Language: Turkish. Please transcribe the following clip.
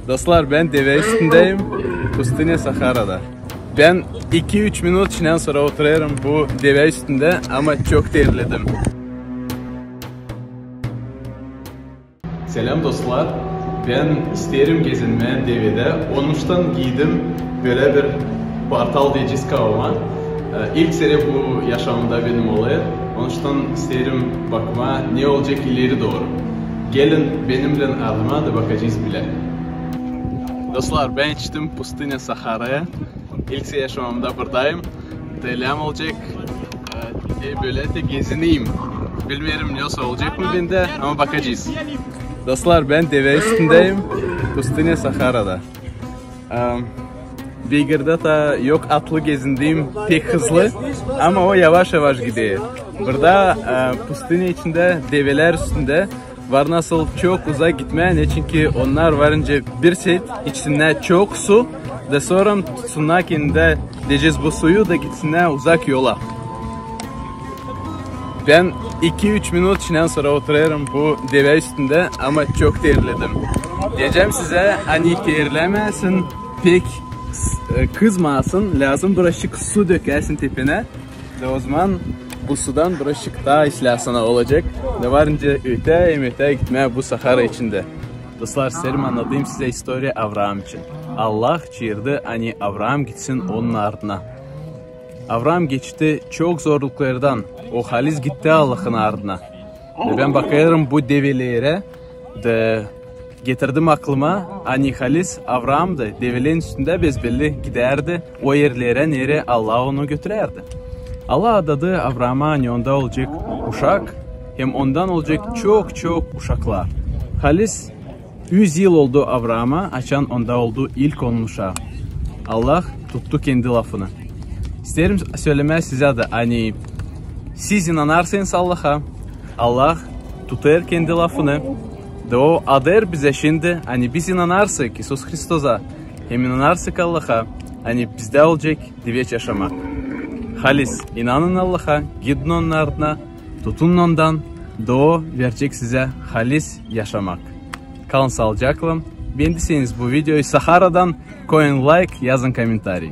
Dostlar, ben deve üstündeyim. Pustinya Sahara'da. Ben 2-3 minut içinden sonra oturuyorum bu deve üstünde ama çok terledim. Selam dostlar. Ben isterim gezinmeye devede. Onuştan giydim böyle bir Portal de Ciscavama. İlk sene bu yaşamımda benim oluyor. Onuştan isterim bakma ne olacak ileri doğru. Gelin benimle ardıma da bakacağız bile. Dostlar, ben içtim Pustinya Sahara'ya. İlk yaşamımda buradayım. Delam olacak. Böyle de gezineyim. Bilmiyorum nasıl olacak mı bende ama bakacağız. Dostlar, ben deve üstündeyim. Pustinya Sahara'da. Beygir'de da yok atlı gezindiğim pek hızlı ama o yavaş yavaş gidiyor. Burada pustinya içinde develer üstünde var, nasıl çok uzak gitmeyen çünkü onlar varınca bir set içsinler çok su ve sonra sunakinde diyeceğiz bu suyu da gitsinler uzak yola. Ben 2-3 minut içinden sonra oturuyorum bu deve üstünde ama çok terledim. Diyeceğim size hani terlemesin, pek kızmasın, lazım birazcık su dökersin tepene ve o zaman bu sudan birazcık daha islasana olacak ve varınca öte gitmeye bu Sahara içinde. Dostlar, isterim anladığım size historia Avraham için. Allah çığırdı hani Avraham gitsin onun ardına. Avraham geçti çok zorluklardan, o halis gitti Allah'ın ardına. Ve ben bakıyorum bu develere de getirdim aklıma, hani halis Avraham da develerin üstünde bezbelli giderdi, o yerlere nere Allah onu götürerdi. Allah adadı Avrahama hani onda olacak uşak, hem ondan olacak çok uşaklar. Halis 100 yıl oldu Avrahama, açan onda oldu ilk onun uşağı. Allah tuttu kendi lafını. İsterim söylemeye size de hani siz inanarsanız Allah'a, Allah tutar kendi lafını. De o ader bize şimdi hani biz inanarsak İsus Hristos'a hem inanarsak Allah'a hani bizde olacak diveç yaşamak. Halis inanın Allah'a, gidin onun ardına, tutun ondan, de o verecek size halis yaşamak. Kalın sağlıcakla. Beğendiyseniz bu videoyu Sahara'dan koyun like, yazın komentarı.